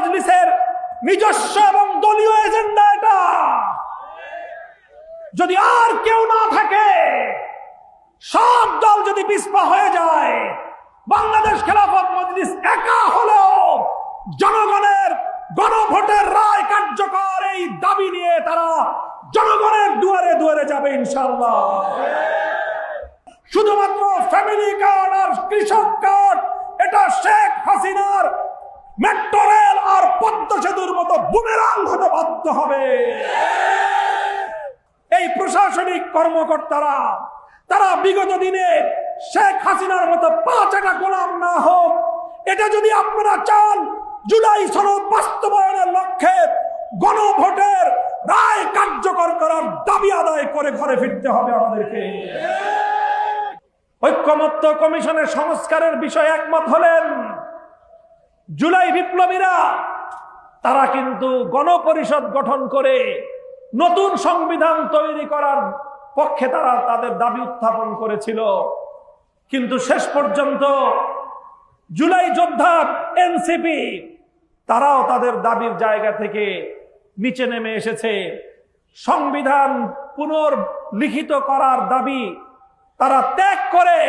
মজলিসের নিজস্ব এবং দলীয় এজেন্ডা এটা। যদি আর কেউ না থাকে, সব দল যদি পিছপা হয়ে যায়, বাংলাদেশ খেলাফত মজলিস একা হলেও জনগণের গণভোটের রায় কার্যকর এই দাবি নিয়ে তারা জনগণের দুয়ারে দুয়ারে যাবে ইনশাআল্লাহ। শুধুমাত্র ফ্যামিলি কার্ড আর কৃষক কার্ড এটা শেখ হাসিনার মেট্রো রেল আর পদ্মা সেতুর মতো বুমেরাং হতে বাধ্য হবে। এই প্রশাসনিক কর্মকর্তারা তারা বিগত দিনে শেখ হাসিনার মতো 5 গোলাম না হোক, এটা যদি আপনারা চান জুলাই সনদ বাস্তবায়নের লক্ষ্যে গণভোটের রায় কার্যকর করার দাবি আদায় করে ঘরে ফিরতে হবে আমাদেরকে। ঐক্যমত্য কমিশনের সংস্কারের বিষয়ে একমত হলেন জুলাই বিপ্লবীরা। তারা কিন্তু গণপরিষদ গঠন করে নতুন সংবিধান তৈরি করার পক্ষে তারা তাদের দাবি উত্থাপন করেছিল, কিন্তু শেষ পর্যন্ত জুলাই যোদ্ধা এনসিপি তারাও তাদের দাবির জায়গা থেকে নিচে নেমে এসেছে। সংবিধান পুনর্লিখিত করার দাবি তারা ত্যাগ করে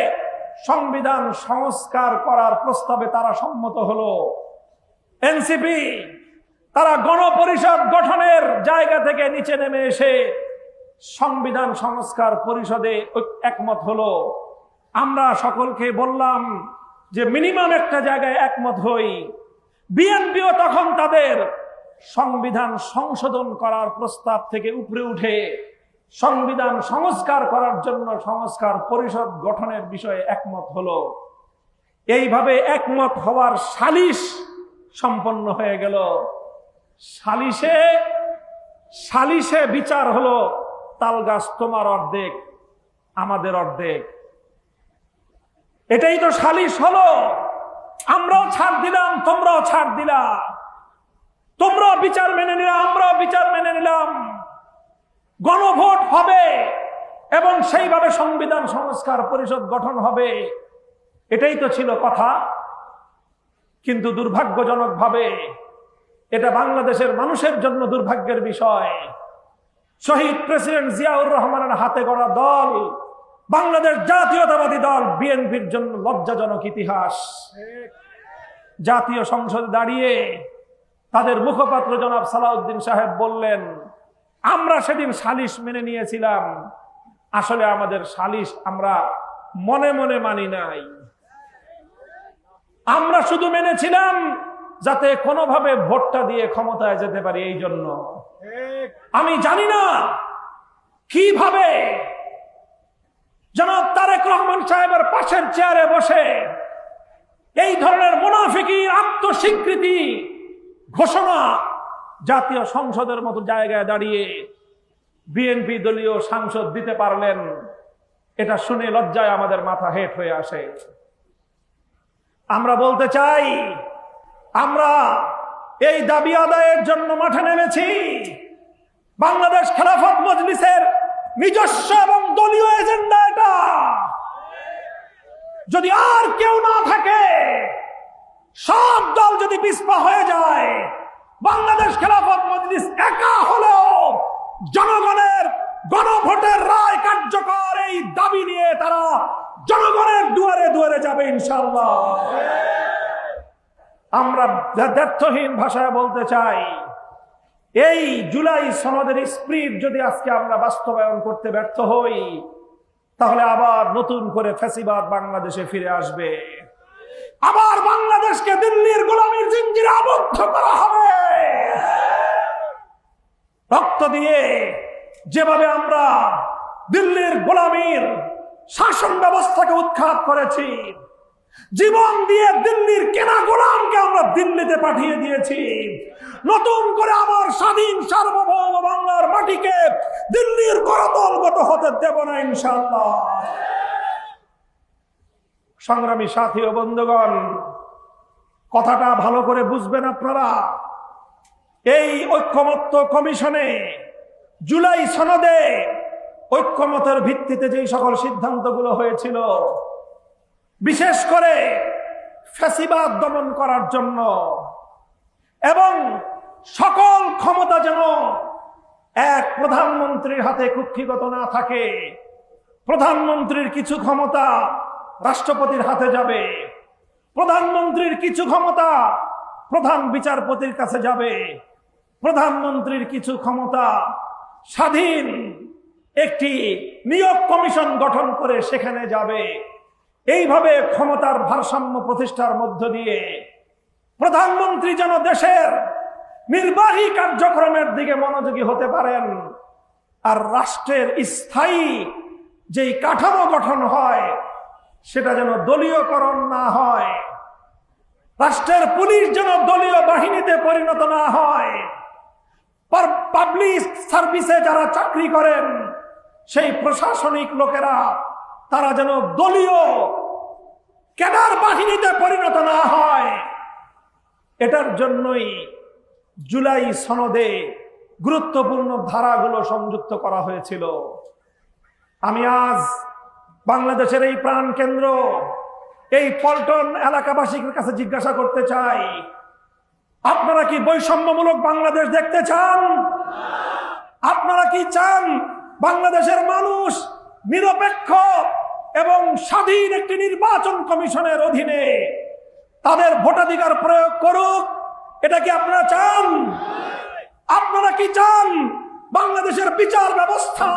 সংবিধান সংস্কার করার প্রস্তাবে তারা সম্মত হলো। এনসিপি তারা গণপরিষদ গঠনের জায়গা থেকে নিচে নেমে এসে সংবিধান সংস্কার পরিষদে একমত হলো। আমরা সকলকে বললাম যে মিনিমাম একটা জায়গায় একমত হই। বিএনপিও তখন তাদের সংবিধান সংশোধন করার প্রস্তাব থেকে উপরে উঠে সংবিধান সংস্কার করার জন্য সংস্কার পরিষদ গঠনের বিষয়ে একমত হলো। এইভাবে একমত হওয়ার সালিশ সম্পন্ন হয়ে গেল। সালিশে বিচার হলো তালগাছ তোমার অর্ধেক আমাদের অর্ধেক। এটাই তো সালিশ হলো। আমরাও ছাড় দিলাম, তোমরাও ছাড় দিলা, তোমরাও বিচার মেনে নিলা, আমরাও বিচার মেনে নিলাম। গণভোট হবে এবং সেইভাবে সংবিধান সংস্কার পরিষদ গঠন হবে, এটাই তো ছিল কথা। কিন্তু দুর্ভাগ্যজনকভাবে এটা বাংলাদেশের মানুষের জন্য দুর্ভাগ্যের বিষয়। শহীদ প্রেসিডেন্ট জিয়াউর রহমানের হাতে গড়া দল বাংলাদেশ জাতীয়তাবাদী দল বিএনপির জন্য লজ্জাজনক ইতিহাস। জাতীয় সংসদে দাঁড়িয়ে তাদের মুখপাত্র জনাব সালাউদ্দিন সাহেব বললেন, আমরা সেদিন সালিশ মেনে নিয়েছিলাম, আসলে আমাদের সালিশ আমরা মনে মনে মানি নাই, আমরা শুধু মেনেছিলাম যাতে কোনোভাবে ভোটটা দিয়ে ক্ষমতায় যেতে পারি। এই জন্য আমি জানি না কিভাবে জনাব তারেক রহমান সাহেবের পাশের চেয়ারে বসে এই ধরনের মুনাফিকির আত্মস্বীকৃতি ঘোষণা জাতীয় সংসদের মতো জায়গায় দাঁড়িয়ে বিএনপি দলীয় সাংসদ দিতে পারলেন। এটা শুনে লজ্জায় আমাদের মাথা হেট হয়ে আসে। আমরা বলতে চাই, আমরা এই দাবি আদায়ের জন্য মাঠে নেমেছি। বাংলাদেশ খেলাফত মজলিসের নিজস্ব এবং দলীয় এজেন্ডা এটা। যদি আর কেউ না থাকে, সব দল যদি পিছপা হয়ে যায়, বাংলাদেশ খেলাফত মজলিস একা হলেও জনগণের গণভোটের রায় কার্যকর এই দাবি নিয়ে তারা জনগণের দুয়ারে দুয়ারে যাবে ইনশাআল্লাহ। আমরা দ্ব্যর্থহীন ভাষায় বলতে চাই, এই জুলাই সনদের স্পিরিট যদি আজকে আমরা বাস্তবায়ন করতে ব্যর্থ হই, তাহলে আবার নতুন করে ফ্যাসিবাদ বাংলাদেশে ফিরে আসবে। আবার বাংলাদেশকে দিল্লির গোলামীর জিঞ্জিরে আবদ্ধ করা হবে। রক্ত দিয়ে যেভাবে আমরা দিল্লির গোলামীর শাসন ব্যবস্থাকে উৎখাত করেছি, জীবন দিয়ে দিল্লির কেনা গোলামকে আমরা দিল্লিতে পাঠিয়ে দিয়েছি, নতুন করে আমার স্বাধীন সার্বভৌম বাংলার মাটিকে দিল্লির করতলগত হতে দেব না ইনশাআল্লাহ। সংগ্রামী সাথী ও বন্ধুগণ, কথাটা ভালো করে বুঝবেন আপনারা। এই ঐক্যমত্য কমিশনে জুলাই সনদে ঐক্যমতের ভিত্তিতে যেই সকল সিদ্ধান্তগুলো হয়েছিল, বিশেষ করে ফ্যাসিবাদ দমন করার জন্য এবং সকল ক্ষমতা যেন এক প্রধানমন্ত্রীর হাতে কুক্ষিগত না থাকে। প্রধানমন্ত্রীর কিছু ক্ষমতা রাষ্ট্রপতির হাতে যাবে, প্রধানমন্ত্রীর কিছু ক্ষমতা প্রধান বিচারপতির কাছে যাবে, প্রধানমন্ত্রীর কিছু ক্ষমতা স্বাধীন একটি নিয়োগ কমিশন গঠন করে সেখানে যাবে। এইভাবে ক্ষমতার ভারসাম্য প্রতিষ্ঠার মধ্য দিয়ে প্রধানমন্ত্রী যেন দেশের নির্বাহী কার্যক্রমের দিকে মনোযোগী হতে পারেন, আর রাষ্ট্রের স্থায়ী যেই কাঠামো গঠন হয় সেটা যেন দলীয়করণ না হয়। রাষ্ট্রের পুলিশ যেন দলীয় বাহিনীতে পরিণত না হয়। পাবলিক সার্ভিসে যারা চাকরি করেন সেই প্রশাসনিক লোকেরা তারা যেন দলীয় ক্যাডার বাহিনীতে পরিণত না হয়। এটার জন্যই জুলাই সনদে গুরুত্বপূর্ণ ধারাগুলো সংযুক্ত করা হয়েছিল। আমি আজ বাংলাদেশের এই প্রাণ কেন্দ্র এই পল্টন এলাকাবাসীর কাছে জিজ্ঞাসা করতে চাই, আপনারা কি বৈষম্যমূলক বাংলাদেশ দেখতে চান? আপনারা কি চান বাংলাদেশের মানুষ নিরপেক্ষ এবং স্বাধীন একটি নির্বাচন কমিশনের অধীনে তাদের ভোটাধিকার প্রয়োগ করুক? এটা কি আপনারা চান? আপনারা কি চান বাংলাদেশের বিচার ব্যবস্থা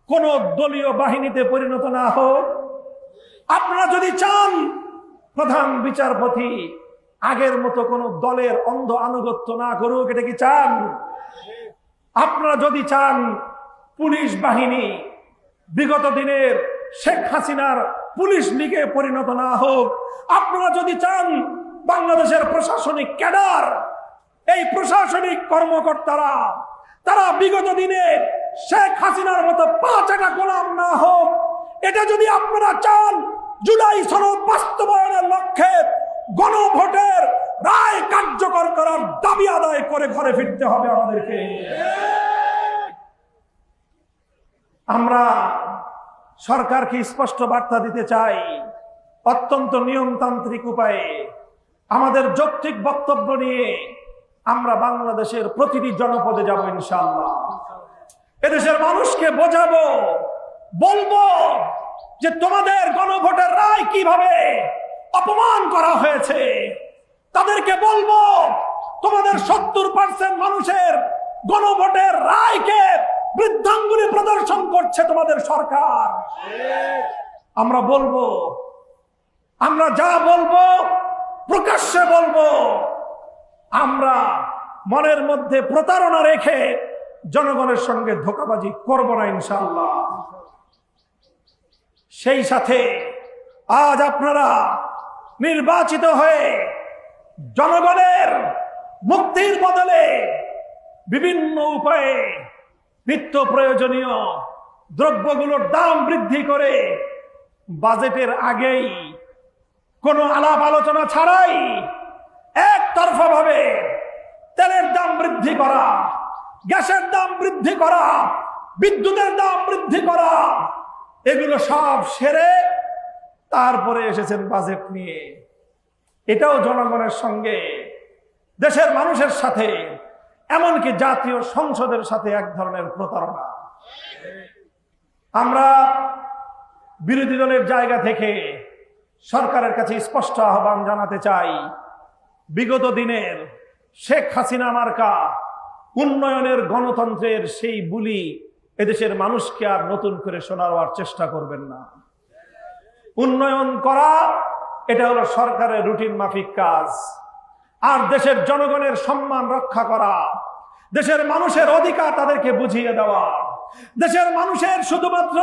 কোন দলীয় বাহিনীতে পরিণত না হোক? আপনারা যদি চান প্রধান বিচারপতি আগের মতো কোন দলের অন্ধ আনুগত্য না করুক, এটা কি চান? আপনারা যদি চান পুলিশ বাহিনী বিগত দিনের শেখ হাসিনার পুলিশ লীগে পরিণত না হোক, আপনারা যদি চান বাংলাদেশের প্রশাসনিক ক্যাডার এই প্রশাসনিক কর্মকর্তারা তারা বিগত দিনে শেখ হাসিনার মতো পাঁচটা গোলাম না হোক, এটা যদি আপনারা চান, জুলাই সনদ বাস্তবায়নের লক্ষ্যে গণভোটের রায় কার্যকর করার দাবি আদায় করে ঘরে ফিরতে হবে আমাদেরকে। আমরা সরকারকে স্পষ্ট বার্তা দিতে চাই, অত্যন্ত নিয়মতান্ত্রিক উপায়ে আমাদের যৌক্তিক বক্তব্য নিয়ে আমরা বাংলাদেশের প্রতিটি জনপদে যাব ইনশাআল্লাহ। এদেশের মানুষকে বোঝাবো, বলবো যে তোমাদের গণভোটের রায় কিভাবে অপমান করা হয়েছে। তাদেরকে বলবো তোমাদের 70% মানুষের গণভোটের রায়কে বৃদ্ধাঙ্গুলি প্রদর্শন করছে তোমাদের সরকার। আমরা বলবো, আমরা যা বলবো প্রকাশ্যে বলবো। আমরা মনের মধ্যে প্রতারণা রেখে জনগণের সঙ্গে ধোঁকাবাজি করব না ইনশাআল্লাহ। সেই সাথে আজ আপনারা নির্বাচিত হয়ে জনগণের মুক্তির বদলে বিভিন্ন উপায়ে নিত্য প্রয়োজনীয় দ্রব্যগুলোর দাম বৃদ্ধি করে বাজেটের আগেই কোনো আলাপ আলোচনা ছাড়াই একতরফা ভাবে তেলের দাম বৃদ্ধি করা, গ্যাসের দাম বৃদ্ধি করা, বিদ্যুতের দাম বৃদ্ধি করা, এগুলো সব সেরে তারপরে এসেছেন বাজেট নিয়ে। এটাও জনগণের সঙ্গে, দেশের মানুষের সাথে, এমনকি জাতীয় সংসদের সাথে এক ধরনের প্রতারণা। আমরা বিরোধী দলের জায়গা থেকে সরকারের কাছে স্পষ্ট আহ্বান জানাতে চাই, বিগত দিনের শেখ হাসিনা মার্কা উন্নয়নের গণতন্ত্রের সেই বুলি এদেশের মানুষকে আর নতুন করে শোনাবার চেষ্টা করবেন না। উন্নয়ন করা এটা হলো সরকারের রুটিন মাফিক কাজ, আর দেশের জনগণের সম্মান রক্ষা করা, দেশের মানুষের অধিকার তাদেরকে বুঝিয়ে দেওয়া, দেশের মানুষের শুধুমাত্র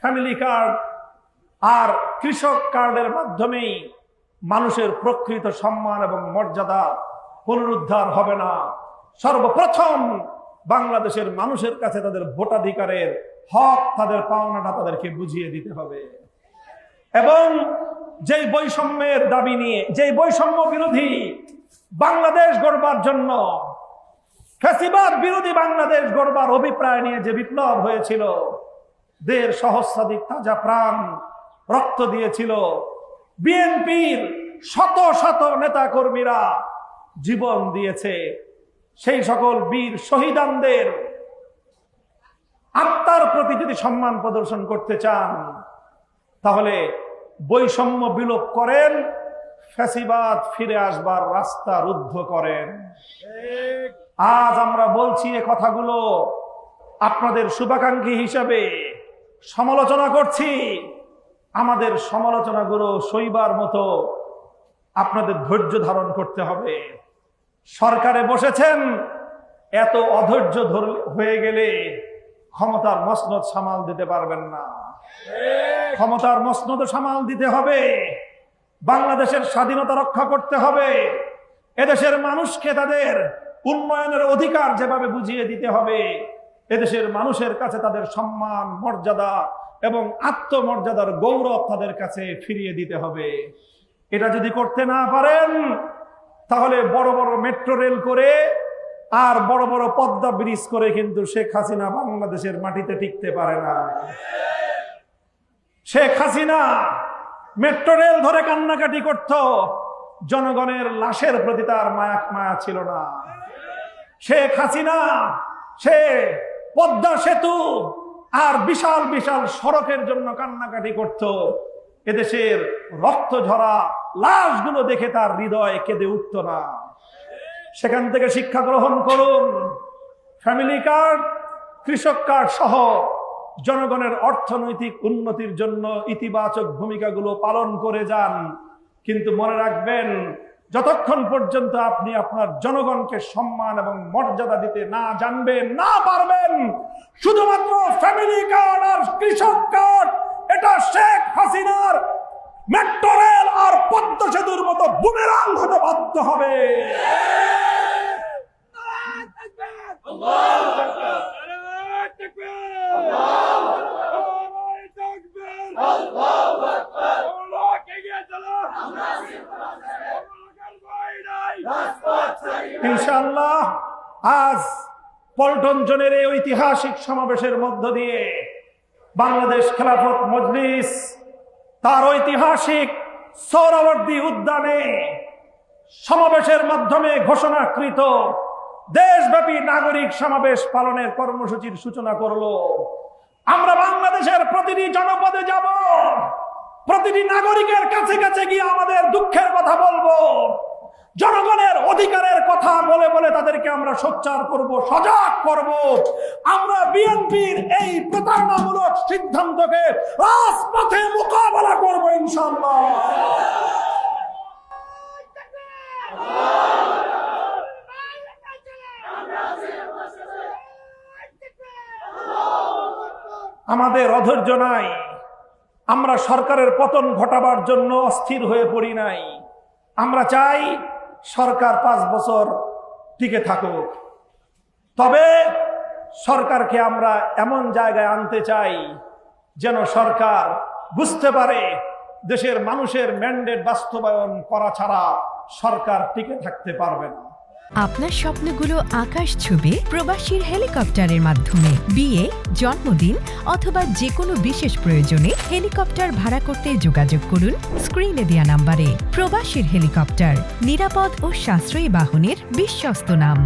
ফ্যামিলি কার্ড আর কৃষক কার্ডের মাধ্যমেই মানুষের প্রকৃত সম্মান এবং মর্যাদা পুনরুদ্ধার হবে না। সর্বপ্রথম বাংলাদেশের মানুষের কাছে তাদের ভোটাধিকারের হক, তাদের পাওনাটা তাদেরকে বুঝিয়ে দিতে হবে। এবং যেই বৈষম্যের দাবি নিয়ে, যেই বৈষম্য বিরোধী বাংলাদেশ গড়বার জন্য, ফ্যাসিবাদ বিরোধী বাংলাদেশ গড়বার অভিপ্রায় নিয়ে যে বিপ্লব হয়েছিল, 1.5 সহস্রাধিক তাজা প্রাণ রক্ত দিয়েছিল, বিএনপির শত শত নেতা কর্মীরা জীবন দিয়েছে, সেই সকল বীর শহীদানদের আত্মার প্রতি যদি সম্মান প্রদর্শন করতে চান, তাহলে বৈষম্য বিলোপ করেন, ফ্যাসিবাদ ফিরে আসবার রাস্তা রুদ্ধ করেন। আজ আমরা বলছি এ কথাগুলো আপনাদের শুভাকাঙ্ক্ষী হিসাবে, সমালোচনা করছি। আমাদের সমালোচনাগুলো সইবার মতো আপনাদের ধৈর্য ধারণ করতে হবে। সরকারে বসেছেন, এত অধৈর্য হয়ে গেলে ক্ষমতার মসনদ সামাল দিতে পারবেন না। ক্ষমতার মসনদ সামাল দিতে হবে, বাংলাদেশের স্বাধীনতা রক্ষা করতে হবে, এদেশের মানুষকে তাদের উন্নয়নের অধিকার যেভাবে বুঝিয়ে দিতে হবে, এদেশের মানুষের কাছে তাদের সম্মান, মর্যাদা এবং আত্মমর্যাদার গৌরব তাদের কাছে ফিরিয়ে দিতে হবে। এটা যদি করতে না পারেন, তাহলে বড় বড় মেট্রো রেল করে আর বড় বড় পদ্মা ব্রিজ করে কিন্তু শেখ হাসিনা বাংলাদেশের মাটিতে টিকতে পারে না। শেখ হাসিনা মেট্রো রেল ধরে কান্নাকাটি করত, জনগণের লাশের প্রতি তার মায়া ছিল না। শেখ হাসিনা সে পদ্মা সেতু আর বিশাল বিশাল সড়কের জন্য কান্নাকাটি করত, এদেশের রক্ত ঝরা লাশগুলো দেখে তার হৃদয় কেঁদে উঠত না। সেখান থেকে শিক্ষা গ্রহণ করুন। ফ্যামিলি কার্ড, কৃষক কার্ড সহ জনগণের অর্থনৈতিক উন্নতির জন্য ইতিবাচক ভূমিকাগুলো পালন করে যান। কিন্তু মনে রাখবেন, যতক্ষণ পর্যন্ত আপনি আপনার জনগণকে সম্মান এবং মর্যাদা দিতে না জানবেন, না পারবেন, শুধুমাত্র ফ্যামিলি কার্ড আর কৃষক কার্ড এটা শেখ হাসিনার মেট্রো রেল আর পদ্মা সেতুর মতো বুমেরাং হতে বাধ্য হবে। ইনশাআল্লাহ আজ পল্টন জোনের এই ঐতিহাসিক সমাবেশের মধ্য দিয়ে বাংলাদেশ খেলাফত মজলিস তার ঐতিহাসিক সোহরাওয়ার্দী উদ্যানে সমাবেশের মাধ্যমে ঘোষণাকৃত দেশব্যাপী নাগরিক সমাবেশ পালনের কর্মসূচির সূচনা করলো। আমরা বাংলাদেশের প্রতিটি জনপদে যাব, প্রতিটি নাগরিকের কাছে কাছে গিয়ে আমাদের দুঃখের কথা বলবো, জনগণের অধিকারের কথা বলে বলে তাদেরকে আমরা সোচ্চার করব, সজাগ করব। আমরা বিএনপির এই প্রতারণামূলক সিদ্ধান্তকে রাজপথে মোকাবেলা করব ইনশাআল্লাহ। আমাদের অধৈর্য নাই, আমরা সরকারের পতন ঘটাবার জন্য অস্থির হয়ে পড়ি নাই। আমরা চাই সরকার 5 বছর টিকে থাকুক, তবে সরকারকে আমরা এমন জায়গায় আনতে চাই যেন সরকার বুঝতে পারে দেশের মানুষের ম্যান্ডেট বাস্তবায়ন করা ছাড়া সরকার টিকে থাকতে পারবে না। আপনার স্বপ্নগুলো আকাশ ছুবে প্রবাসীর হেলিকপ্টারের মাধ্যমে। বিয়ে, জন্মদিন অথবা যে কোনো বিশেষ প্রয়োজনে হেলিকপ্টার ভাড়া করতে যোগাযোগ করুন স্ক্রিনে দেয়া নাম্বারে। প্রবাসীর হেলিকপ্টার, নিরাপদ ও সাশ্রয়ী বাহনের বিশ্বস্ত নাম।